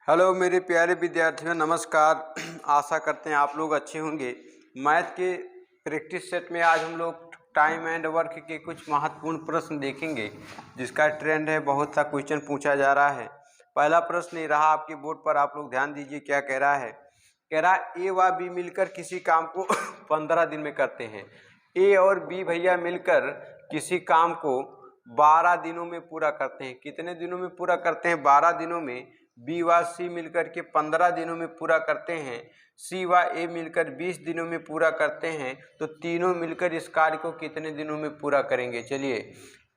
Hello मेरे प्यारे विद्यार्थियों, नमस्कार। आशा करते हैं आप लोग अच्छे होंगे। मैथ के प्रैक्टिस सेट में आज हम लोग टाइम एंड वर्क के कुछ महत्वपूर्ण प्रश्न देखेंगे, जिसका ट्रेंड है। बहुत सा क्वेश्चन पूछा जा रहा है। पहला प्रश्न ये रहा आपके बोर्ड पर, आप लोग ध्यान दीजिए क्या कह रहा है। कह रहा है ए व बी मिलकर किसी काम को 15 दिन में करते हैं। ए और बी भैया मिलकर किसी काम को 12 दिनों में पूरा करते हैं। कितने दिनों में पूरा करते हैं? 12 दिनों में। बी व सी मिलकर के 15 दिनों में पूरा करते हैं। सी व ए मिलकर 20 दिनों में पूरा करते हैं। तो तीनों मिलकर इस कार्य को कितने दिनों में पूरा करेंगे? चलिए,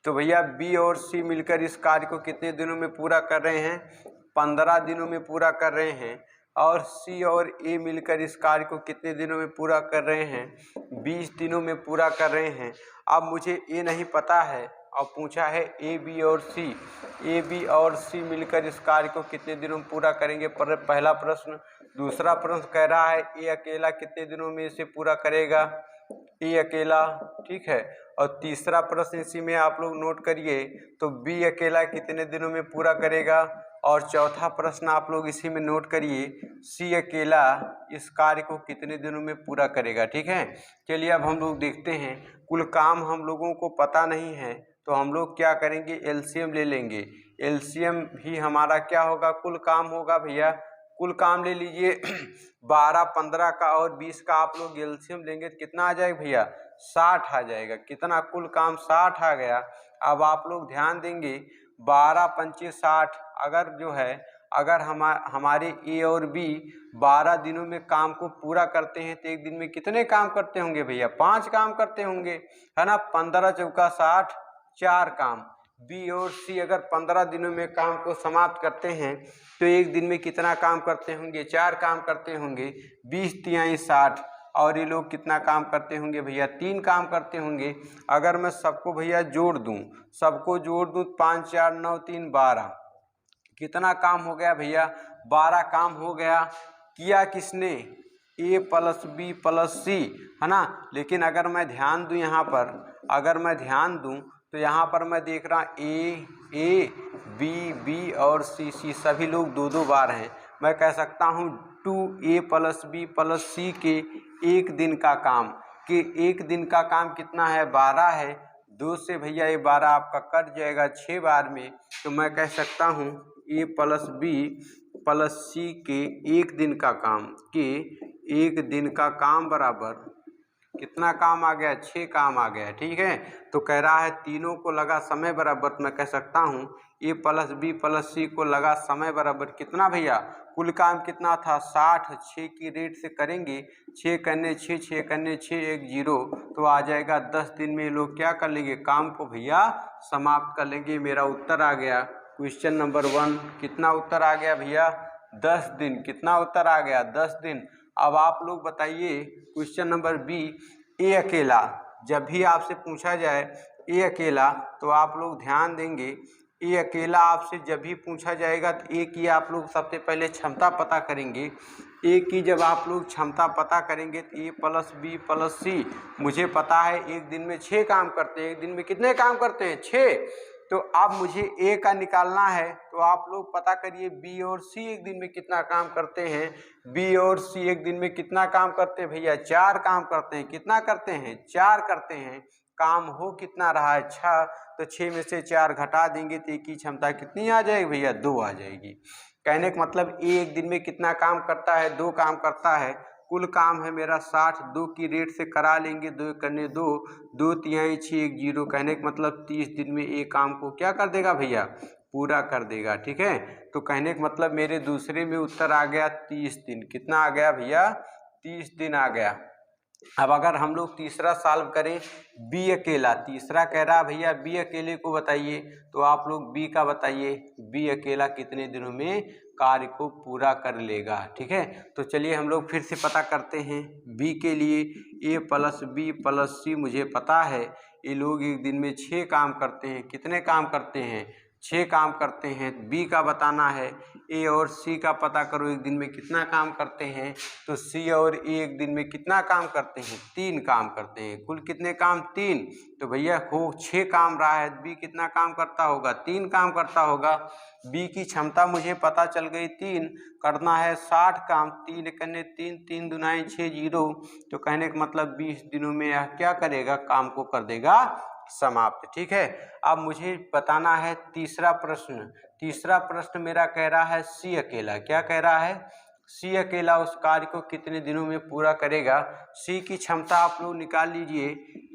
तो भैया बी और सी मिलकर इस कार्य को कितने दिनों में पूरा कर रहे हैं? 15 दिनों में पूरा कर रहे हैं। और सी और ए मिलकर इस कार्य को कितने दिनों में पूरा कर रहे हैं? 20 दिनों में पूरा कर रहे हैं। अब मुझे ए नहीं पता है और पूछा है ए बी और सी। ए बी और सी मिलकर इस कार्य को कितने दिनों में पूरा करेंगे? पहला प्रश्न। दूसरा प्रश्न कह रहा है ए अकेला कितने दिनों में इसे पूरा करेगा? ए अकेला, ठीक है। और तीसरा प्रश्न इसी में आप लोग नोट करिए, तो बी अकेला कितने दिनों में पूरा करेगा? और चौथा प्रश्न आप लोग इसी में नोट करिए, सी अकेला इस कार्य को कितने दिनों में पूरा करेगा, ठीक है। चलिए अब हम लोग देखते हैं। कुल काम हम लोगों को पता नहीं है, तो हम लोग क्या करेंगे? एलसीएम ले लेंगे। एलसीएम ही हमारा क्या होगा? कुल काम होगा भैया। कुल काम ले लीजिए 12, 15 का और 20 का आप लोग एलसीएम लेंगे तो कितना आ जाएगा भैया? 60 आ जाएगा। कितना? कुल काम 60 आ गया। अब आप लोग ध्यान देंगे, 12 पंचे 60। अगर जो है, अगर हमारे ए और बी 12 दिनों में काम को पूरा करते हैं तो एक दिन में कितने काम करते होंगे भैया? 5 काम करते होंगे, है ना। 15 चौका 60, 4 काम। बी और सी अगर 15 दिनों में काम को समाप्त करते हैं तो एक दिन में कितना काम करते होंगे? 4 काम करते होंगे। 20 तिहाई 60। और ये लोग कितना काम करते होंगे भैया? 3 काम करते होंगे। अगर मैं सबको भैया जोड़ दूं, 5 4 9 3 12, कितना काम हो गया भैया? 12 काम हो गया। किया किसने? ए प्लस बी प्लस सी, है ना। लेकिन अगर मैं ध्यान दूं यहाँ पर, अगर मैं ध्यान दूं तो यहाँ पर मैं देख रहा ए बी और सी सभी लोग 2 बार हैं। मैं कह सकता हूँ 2a प्लस बी प्लस सी के एक दिन का काम, कि एक दिन का काम कितना है? 12 है। 2 से भैया ये 12 आपका कट जाएगा 6 बार में। तो मैं कह सकता हूँ ए प्लस बी प्लस सी के एक दिन का काम, के एक दिन का काम बराबर कितना काम आ गया? 6 काम आ गया, ठीक है। तो कह रहा है तीनों को लगा समय बराबर। मैं कह सकता हूँ ए प्लस बी प्लस सी को लगा समय बराबर कितना भैया? कुल काम कितना था? 60। 6 की रेट से करेंगे, 6 करने 6, 6 करने 6, 1 0, तो आ जाएगा 10 दिन में ये लोग क्या कर लेंगे? काम को भैया समाप्त कर लेंगे। मेरा उत्तर आ गया क्वेश्चन नंबर 1। कितना उत्तर आ गया भैया? 10 दिन। कितना उत्तर आ गया? 10 दिन। अब आप लोग बताइए क्वेश्चन नंबर बी, ए अकेला। जब भी आपसे पूछा जाए ए अकेला, तो आप लोग ध्यान देंगे, ए अकेला आपसे जब भी पूछा जाएगा तो ए की आप लोग सबसे पहले क्षमता पता करेंगे। ए की जब आप लोग क्षमता पता करेंगे तो ए प्लस बी प्लस सी, मुझे पता है एक दिन में 6 काम करते हैं। एक दिन में कितने काम करते हैं? 6। तो अब मुझे ए का निकालना है, तो आप लोग पता करिए बी और सी एक दिन में कितना काम करते हैं। बी और सी एक दिन में कितना काम करते हैं भैया? 4 काम करते हैं। कितना करते हैं? 4 करते हैं। काम हो कितना रहा है? 6। तो 6 में से 4 घटा देंगे तो ए की क्षमता कितनी आ जाएगी भैया? 2 आ जाएगी। कहने का मतलब ए एक दिन में कितना काम करता है? 2 काम करता है। कुल काम है मेरा 60। 2 की रेट से करा लेंगे, 2 करने 2, 2 तिहाई 6, 1 0। कहने का मतलब 30 दिन में एक काम को क्या कर देगा भैया? पूरा कर देगा, ठीक है। तो कहने का मतलब मेरे दूसरे में उत्तर आ गया 30 दिन। कितना आ गया भैया? 30 दिन आ गया। अब अगर हम लोग तीसरा सॉल्व करें, बी अकेला। तीसरा कह रहा भैया बी अकेले को बताइए, तो आप लोग बी का बताइए, बी अकेला कितने दिनों में कार्य को पूरा कर लेगा, ठीक है। तो चलिए हम लोग फिर से पता करते हैं बी के लिए। ए प्लस बी प्लस सी मुझे पता है, ये लोग एक दिन में 6 काम करते हैं। कितने काम करते हैं? 6 काम करते हैं। बी का बताना है। ए और सी का पता करो एक दिन में कितना काम करते हैं। तो सी और ए एक दिन में कितना काम करते हैं? 3 काम करते हैं। कुल कितने काम? 3। तो भैया हो 6 काम रहा है, बी कितना काम करता होगा? 3 काम करता होगा। बी की क्षमता मुझे पता चल गई 3, करना है 60 काम। 3 करने 3, 3 दुनाई 6 0। तो कहने का मतलब 20 दिनों में यह क्या करेगा? काम को कर देगा समाप्त। ठीक है, अब मुझे बताना है तीसरा प्रश्न। तीसरा प्रश्न मेरा कह रहा है सी अकेला, क्या कह रहा है? सी अकेला उस कार्य को कितने दिनों में पूरा करेगा? सी की क्षमता आप लोग निकाल लीजिए।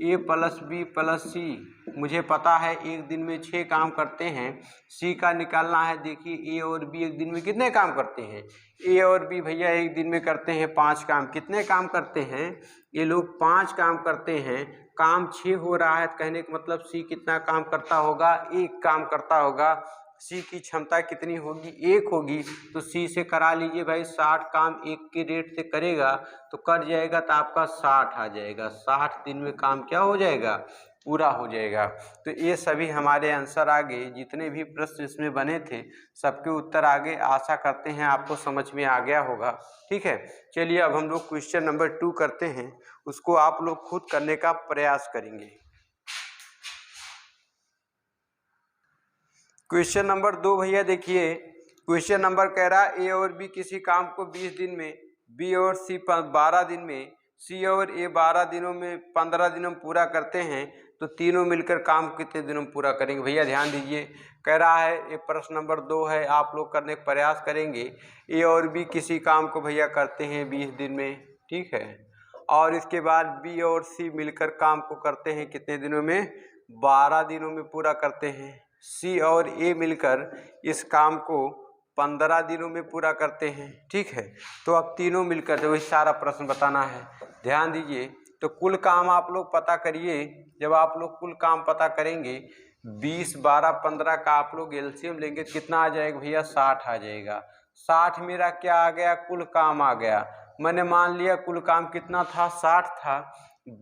ए प्लस बी प्लस सी मुझे पता है एक दिन में 6 काम करते हैं। सी का निकालना है। देखिए ए और बी एक दिन में कितने काम करते हैं? ए और बी भैया एक दिन में करते हैं 5 काम। कितने काम करते हैं? ये लोग 5 काम करते हैं। काम 6 हो रहा है, कहने का मतलब सी कितना काम करता होगा? 1 काम करता होगा। सी की क्षमता कितनी होगी? 1 होगी। तो सी से करा लीजिए भाई, 60 काम 1 के रेट से करेगा तो कर जाएगा, तो आपका 60 आ जाएगा। 60 दिन में काम क्या हो जाएगा? पूरा हो जाएगा। तो ये सभी हमारे आंसर आ गए। जितने भी प्रश्न इसमें बने थे सबके उत्तर आगे। आशा करते हैं आपको समझ में आ गया होगा। ठीक है, चलिए अब हम लोग क्वेश्चन नंबर 2 करते हैं। उसको आप लोग खुद करने का प्रयास करेंगे। क्वेश्चन नंबर 2 भैया देखिए, क्वेश्चन नंबर कह रहा है ए और बी किसी काम को 20 दिन में, बी और सी 12 दिन में, सी और ए 12 दिनों में 15 दिनों में पूरा करते हैं, तो तीनों मिलकर काम कितने दिनों में पूरा करेंगे? भैया ध्यान दीजिए, कह रहा है ये प्रश्न नंबर 2 है, आप लोग करने का प्रयास करेंगे। ए और बी किसी काम को भैया करते हैं 20 दिन में, ठीक है, और इसके बाद बी और सी मिलकर काम को करते हैं कितने दिनों में? 12 दिनों में पूरा करते हैं। सी और ए मिलकर इस काम को 15 दिनों में पूरा करते हैं। ठीक है, तो अब तीनों मिलकर जो इस सारा प्रश्न बताना है, ध्यान दीजिए। तो कुल काम आप लोग पता करिए। जब आप लोग कुल काम पता करेंगे 20, 12, 15 का आप लोग एलसीएम लेंगे, कितना आ जाएगा भैया? 60 आ जाएगा। 60 मेरा क्या आ गया? कुल काम आ गया। मैंने मान लिया कुल काम कितना था? 60 था।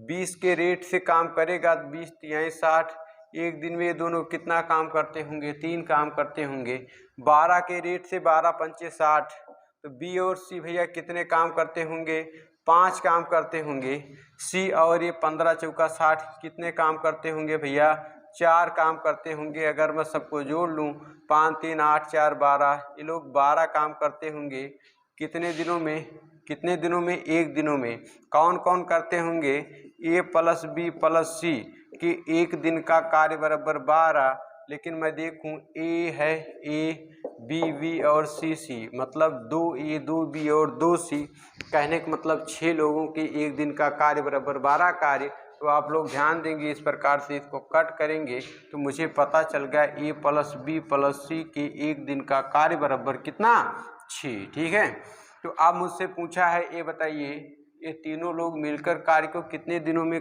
20 के रेट से काम करेगा, 20 तिहाई 60। एक दिन में ये दोनों कितना काम करते होंगे? 3 काम करते होंगे। 12 के रेट से 12 पंचे 60। तो बी और सी भैया कितने काम करते होंगे? 5 काम करते होंगे। सी और ये 15 चौका 60 कितने काम करते होंगे भैया? 4 काम करते होंगे। अगर मैं सबको जोड़ लूँ 5 3 8 4 12, ये लोग 12 काम करते होंगे। कितने दिनों में? कितने दिनों में? 1 दिनों में। कौन कौन करते होंगे? ए प्लस बी प्लस सी कि 1 दिन का कार्य बराबर 12। लेकिन मैं देखूं ए है, ए बी और सी, मतलब 2 ए 2 बी और 2 सी, कहने का मतलब 6 लोगों के 1 दिन का कार्य बराबर 12 कार्य। तो आप लोग ध्यान देंगे, इस प्रकार से इसको कट करेंगे तो मुझे पता चल गया ए प्लस बी प्लस सी के 1 दिन का कार्य बराबर कितना? 6। ठीक है, तो अब मुझसे पूछा है, ये बताइए ये तीनों लोग मिलकर कार्य को कितने दिनों में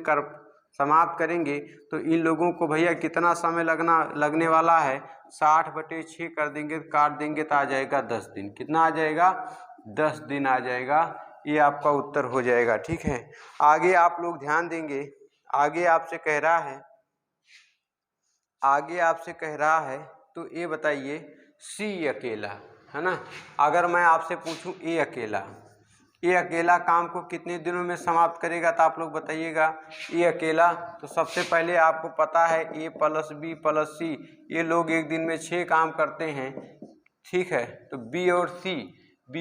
समाप्त करेंगे? तो इन लोगों को भैया कितना समय लगने वाला है? 60/6 कर देंगे, काट देंगे तो आ जाएगा 10 दिन। कितना आ जाएगा? 10 दिन आ जाएगा। ये आपका उत्तर हो जाएगा। ठीक है, आगे आप लोग ध्यान देंगे। आगे आपसे कह रहा है, तो ये बताइए सी अकेला, है ना? अगर मैं आपसे पूछूं ए अकेला काम को कितने दिनों में समाप्त करेगा, तो आप लोग बताइएगा। ए अकेला, तो सबसे पहले आपको पता है ए प्लस बी प्लस सी, ये लोग एक दिन में 6 काम करते हैं। ठीक है, तो बी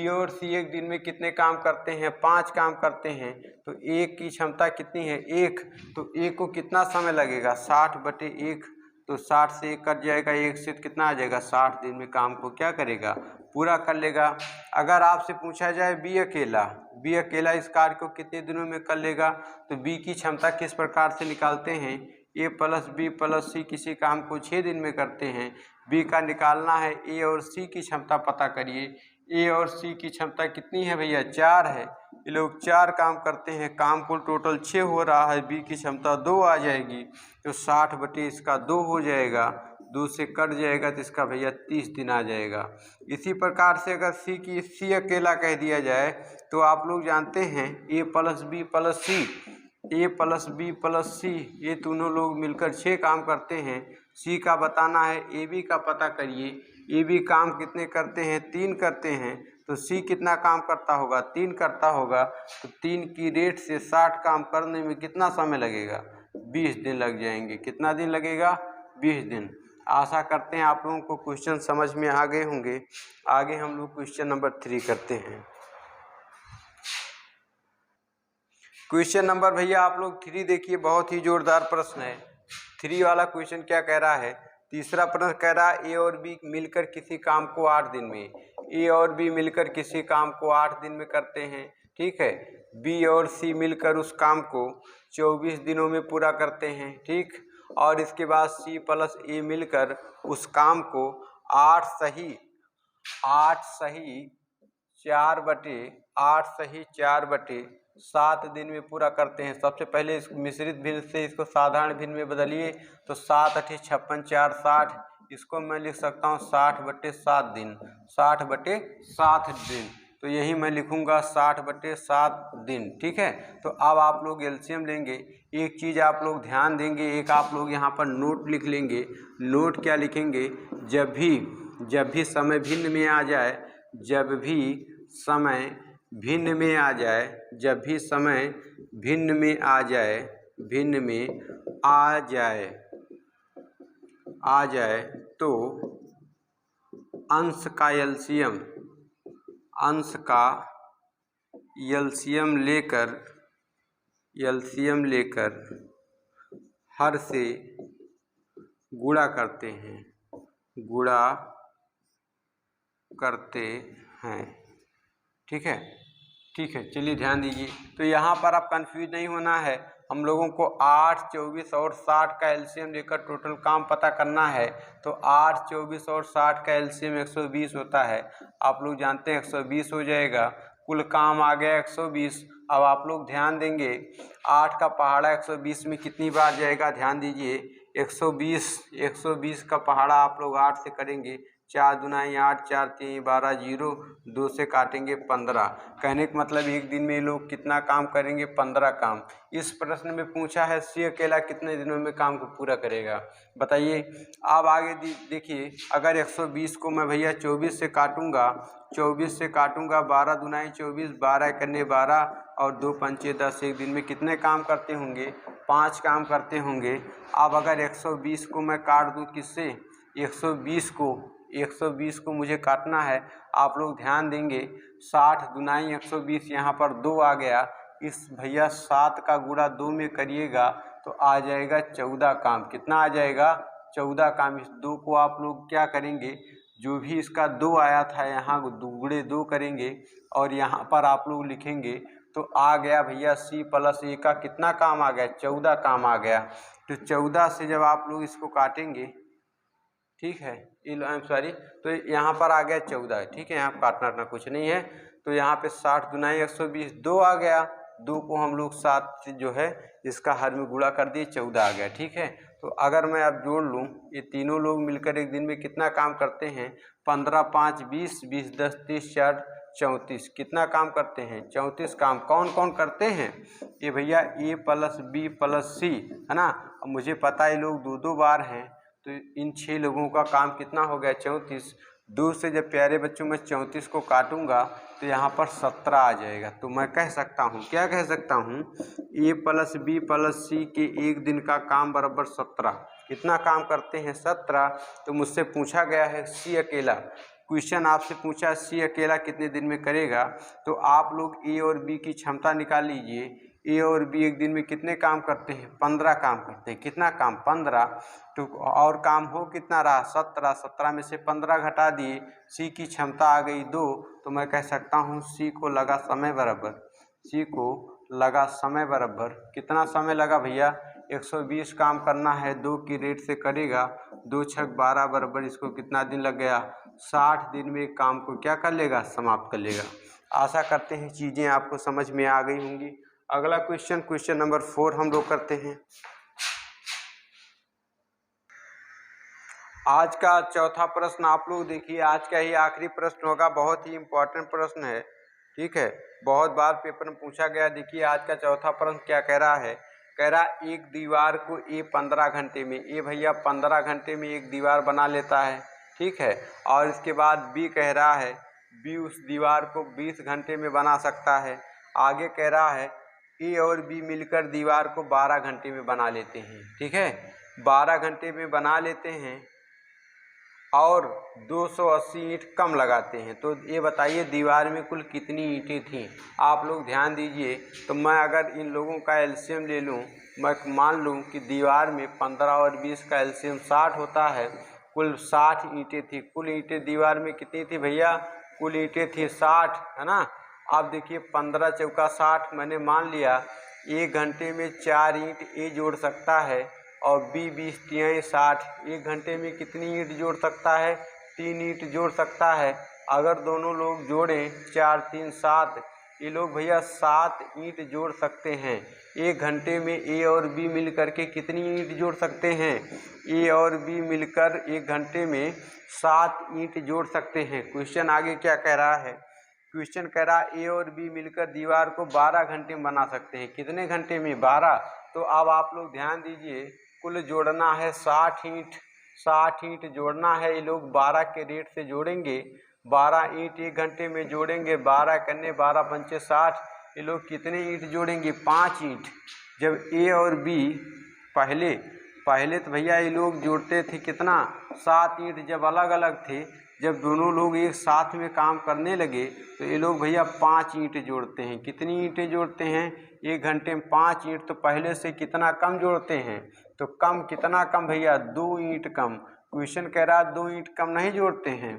और सी एक दिन में कितने काम करते हैं? 5 काम करते हैं। तो एक की क्षमता कितनी है? 1। तो एक को कितना समय लगेगा? 60/1। तो 60 से 1 कट जाएगा, 1 से कितना आ जाएगा? 60 दिन में काम को क्या करेगा? पूरा कर लेगा। अगर आपसे पूछा जाए बी अकेला इस कार्य को कितने दिनों में कर लेगा, तो बी की क्षमता किस प्रकार से निकालते हैं? ए प्लस बी प्लस सी किसी काम को 6 दिन में करते हैं। बी का निकालना है। ए और सी की क्षमता पता करिए। ए और सी की क्षमता कितनी है भैया? 4 है। ये लोग 4 काम करते हैं। काम कुल टोटल 6 हो रहा है। बी की क्षमता 2 आ जाएगी, तो 60 इसका 2 हो जाएगा। 2 से कट जाएगा तो इसका भैया 30 दिन आ जाएगा। इसी प्रकार से अगर सी अकेला कह दिया जाए, तो आप लोग जानते हैं ए प्लस बी प्लस सी ये दोनों लोग मिलकर 6 काम करते हैं। सी का बताना है, ए बी का पता करिए। ए बी काम कितने करते हैं, 3 करते हैं, तो सी कितना काम करता होगा, 3 करता होगा, तो 3 की रेट से 60 काम करने में कितना समय लगेगा, 20 दिन लग जाएंगे। कितना दिन लगेगा, 20 दिन। आशा करते हैं आप लोगों को क्वेश्चन समझ में आ गए होंगे। आगे हम लोग क्वेश्चन नंबर 3 करते हैं। क्वेश्चन नंबर भैया आप लोग 3 देखिए, बहुत ही जोरदार प्रश्न है। 3 वाला क्वेश्चन क्या कह रहा है, तीसरा प्रश्न कह रहा है ए और बी मिलकर किसी काम को 8 दिन में, ए और बी मिलकर किसी काम को 8 दिन में करते हैं, ठीक है। बी और सी मिलकर उस काम को 24 दिनों में पूरा करते हैं, ठीक। और इसके बाद सी प्लस ए मिलकर उस काम को 8 सही 4/7 दिन में पूरा करते हैं। सबसे पहले इस मिश्रित भिन्न से इसको साधारण भिन्न में बदलिए, तो 7 × 8 = 56, 4 60, इसको मैं लिख सकता हूँ 60/7 दिन, 60/7 दिन। तो यही मैं लिखूँगा 60/7 दिन, ठीक है। तो अब आप लोग एलसीएम लेंगे। एक चीज़ आप लोग ध्यान देंगे, एक आप लोग यहाँ पर नोट लिख लेंगे। नोट क्या लिखेंगे, जब भी समय भिन्न में आ जाए, जब भी समय भिन्न में आ जाए, जब भी समय भिन्न में आ जाए, भिन्न में आ जाए तो अंश का एलसीएम लेकर हर से गुणा करते हैं, ठीक है। चलिए ध्यान दीजिए। तो यहाँ पर आप कंफ्यूज नहीं होना है, हम लोगों को 8, 24 और 60 का एलसीएम लेकर टोटल काम पता करना है। तो 8, 24 और 60 का एलसीएम 120 होता है। आप लोग जानते हैं 120 हो जाएगा, कुल काम आ गया 120। अब आप लोग ध्यान देंगे 8 का पहाड़ा 120 में कितनी बार जाएगा, ध्यान दीजिए। 120 का पहाड़ा आप लोग 8 से करेंगे, 4 दूनाई 8, 4 3 12, 0 2 से काटेंगे 15। कहने का मतलब एक दिन में ये लोग कितना काम करेंगे, 15 काम। इस प्रश्न में पूछा है सी अकेला कितने दिनों में काम को पूरा करेगा, बताइए। अब आगे देखिए, अगर 120 को मैं भैया 24 से काटूंगा, 12 दूनाई 24, 12 करने 12 और 2 पंचे 10, एक दिन में कितने काम करते होंगे, 5 काम करते होंगे। अब अगर 120 को मैं काट दूं किससे, 120 को मुझे काटना है। आप लोग ध्यान देंगे 60 दूनाई 120, यहाँ पर 2 आ गया। इस भैया 7 का गुणा 2 में करिएगा तो आ जाएगा 14 काम। कितना आ जाएगा, 14 काम। इस 2 को आप लोग क्या करेंगे, जो भी इसका 2 आया था यहाँ दुगुणे 2 करेंगे और यहाँ पर आप लोग लिखेंगे, तो आ गया भैया सी प्लस ए का कितना काम आ गया, 14 काम आ गया। तो 14 से जब आप लोग इसको काटेंगे, ठीक है, सॉरी, तो यहाँ पर आ गया 14, ठीक है। यहाँ काटना कुछ नहीं है। तो यहाँ पे 60 दूनाई 120, 2 आ गया, 2 को हम लोग 7 से जो है इसका हर में गुणा कर दिए, 14 आ गया, ठीक है। तो अगर मैं अब जोड़ लूँ, ये तीनों लोग मिलकर एक दिन में कितना काम करते हैं, 15 5 20, 20 10 30 4 34, कितना काम करते हैं, 34 काम। कौन कौन करते हैं, ये भैया ए प्लस बी प्लस सी, है ना। अब मुझे पता है लोग 2 बार हैं, तो इन 6 लोगों का काम कितना हो गया, 34। 2 से जब प्यारे बच्चों में 34 को काटूंगा तो यहाँ पर 17 आ जाएगा। तो मैं कह सकता हूँ, क्या कह सकता हूँ, ए प्लस बी प्लस सी के एक दिन का काम बराबर 17। कितना काम करते हैं, 17। तो मुझसे पूछा गया है सी अकेला, क्वेश्चन आपसे पूछा सी अकेला कितने दिन में करेगा। तो आप लोग ए और बी की क्षमता निकाल लीजिए। ए और बी एक दिन में कितने काम करते हैं, 15 काम करते हैं। कितना काम, 15। तो और काम हो कितना रहा, 17। 17 में से 15 घटा दिए, सी की क्षमता आ गई 2। तो मैं कह सकता हूँ सी को लगा समय बराबर, कितना समय लगा भैया, 120 काम करना है, 2 की रेट से करेगा, 2 छक 12 बराबर इसको कितना दिन लग गया, 60 दिन में काम को क्या कर लेगा, समाप्त कर लेगा। आशा करते हैं चीज़ें आपको समझ में आ गई होंगी। अगला क्वेश्चन नंबर 4 हम लोग करते हैं। आज का चौथा प्रश्न आप लोग देखिए, आज का ही आखिरी प्रश्न होगा, बहुत ही इम्पोर्टेंट प्रश्न है, ठीक है। बहुत बार पेपर में पूछा गया। देखिए आज का चौथा प्रश्न क्या कह रहा है, कह रहा एक दीवार को ए 15 घंटे में, ए भैया 15 घंटे में एक दीवार बना लेता है, ठीक है। और इसके बाद बी कह रहा है बी उस दीवार को 20 घंटे में बना सकता है। आगे कह रहा है ए और बी मिलकर दीवार को 12 घंटे में बना लेते हैं, ठीक है, 12 घंटे में बना लेते हैं और 280 ईंट कम लगाते हैं। तो ये बताइए दीवार में कुल कितनी ईंटें थीं। आप लोग ध्यान दीजिए। तो मैं अगर इन लोगों का एलसीएम ले लूँ, मैं मान लूँ कि दीवार में 15 और 20 का एलसीएम 60 होता है, कुल 60 ईंटें थी। कुल ईंटें दीवार में कितनी थी भैया, कुल ईंटें थी 60, है ना। अब देखिए 15 चौका 60, मैंने मान लिया 1 घंटे में 4 ईंट ए जोड़ सकता है और बी 20 तिहाई 60, 1 घंटे में कितनी ईंट जोड़ सकता है, 3 ईंट जोड़ सकता है। अगर दोनों लोग जोड़ें 4 3 7, ये लोग भैया 7 ईंट जोड़ सकते हैं। 1 घंटे में ए और बी मिल करके कितनी ईंट जोड़ सकते हैं, ए और बी मिलकर 1 घंटे में 7 ईंट जोड़ सकते हैं। क्वेश्चन आगे क्या कह रहा है, क्वेश्चन कह रहा है ए और बी मिलकर दीवार को 12 घंटे में बना सकते हैं। कितने घंटे में, 12। तो अब आप लोग ध्यान दीजिए, कुल जोड़ना है 60 ईंट, 60 ईंट जोड़ना है। ये लोग 12 के रेट से जोड़ेंगे, 12 ईंट 1 घंटे में जोड़ेंगे, 12 करने 12 पंचे 60। ये लोग कितने ईंट जोड़ेंगे, 5 ईंट। जब ए और बी पहले तो भैया ये लोग जोड़ते थे कितना, 7 ईंट। जब अलग अलग थे, जब दोनों लोग एक साथ में काम करने लगे तो ये लोग भैया 5 ईंट जोड़ते हैं। कितनी ईंटें जोड़ते हैं, 1 घंटे में 5 ईंट। तो पहले से कितना कम जोड़ते हैं, तो कम कितना कम भैया, 2 ईंट कम। क्वेश्चन कह रहा है 2 ईंट कम नहीं जोड़ते हैं,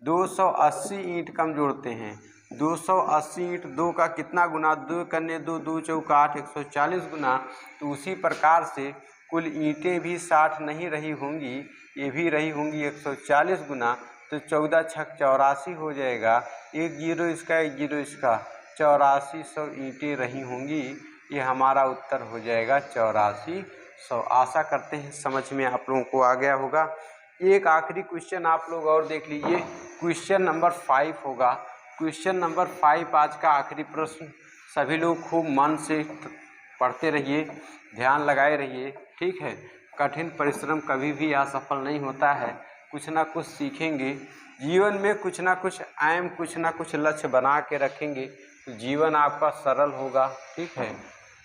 280 ईंट कम जोड़ते हैं। 280 ईंट 2 का कितना गुना, 2 करने 2 2 चौका 8, 140 गुना। तो उसी प्रकार से कुल ईंटें भी 60 नहीं रही होंगी, ये भी रही होंगी 140 गुना। तो 14 छक 84 हो जाएगा, 1 जीरो इसका 1 जीरो इसका, 8400 ईंटें रही होंगी। ये हमारा उत्तर हो जाएगा 8400। आशा करते हैं समझ में आप लोगों को आ गया होगा। एक आखिरी क्वेश्चन आप लोग और देख लीजिए, क्वेश्चन नंबर 5 होगा। क्वेश्चन नंबर 5 आज का आखिरी प्रश्न। सभी लोग खूब मन से पढ़ते रहिए, ध्यान लगाए रहिए, ठीक है। कठिन परिश्रम कभी भी असफल नहीं होता है, कुछ ना कुछ सीखेंगे जीवन में, कुछ ना कुछ एम, कुछ ना कुछ लक्ष्य बना के रखेंगे तो जीवन आपका सरल होगा, ठीक है।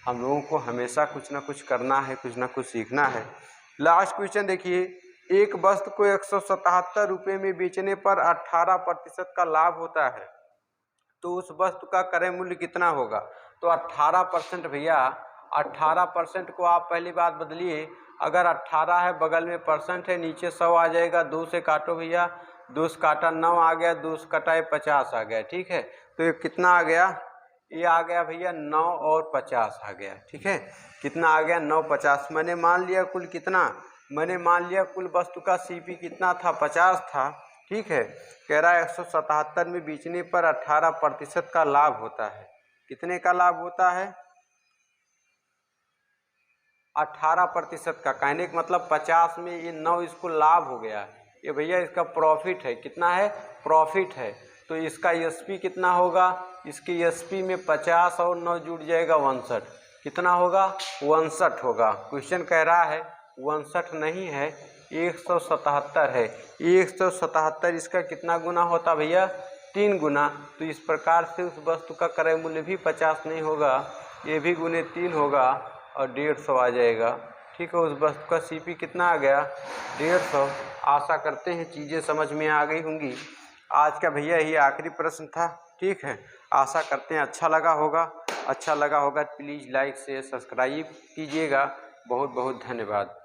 हम लोगों को हमेशा कुछ ना कुछ करना है, कुछ ना कुछ सीखना है। लास्ट क्वेश्चन देखिए, एक वस्तु को 177 रुपये में बेचने पर 18% का लाभ होता है, तो उस वस्तु का क्रय मूल्य कितना होगा। तो 18% भैया, 18% को आप पहली बात बदलिए, अगर 18 है बगल में परसेंट है, नीचे 100 आ जाएगा, 2 से काटो भैया, 2 से काटा 9 आ गया, 2 से कटाए 50 आ गया, ठीक है। तो ये कितना आ गया, ये आ गया भैया 9 और 50 आ गया, ठीक है। कितना आ गया, 9 50। मैंने मान लिया कुल कितना, मैंने मान लिया कुल वस्तु का सीपी कितना था, 50 था, ठीक है। कह रहा है 177 में बेचने पर 18% का लाभ होता है। कितने का लाभ होता है, 18% का। कहने का मतलब 50 में ये 9 इसको लाभ हो गया, ये भैया इसका प्रॉफिट है। कितना है, प्रॉफिट है। तो इसका एसपी कितना होगा, इसकी एसपी में 50 और 9 जुड़ जाएगा 62। कितना होगा, 62 होगा। क्वेश्चन कह रहा है 62 नहीं है, 177 है। 177 इसका कितना गुना होता भैया, 3 गुना। तो इस प्रकार से उस वस्तु का क्रय मूल्य भी 50 नहीं होगा, ये भी गुने 3 होगा और 150 आ जाएगा, ठीक है। उस वस्तु का सीपी कितना आ गया, 150। आशा करते हैं चीज़ें समझ में आ गई होंगी। आज का भैया यही आखिरी प्रश्न था, ठीक है। आशा करते हैं अच्छा लगा होगा। अच्छा लगा होगा प्लीज़ लाइक शेयर सब्सक्राइब कीजिएगा। बहुत बहुत धन्यवाद।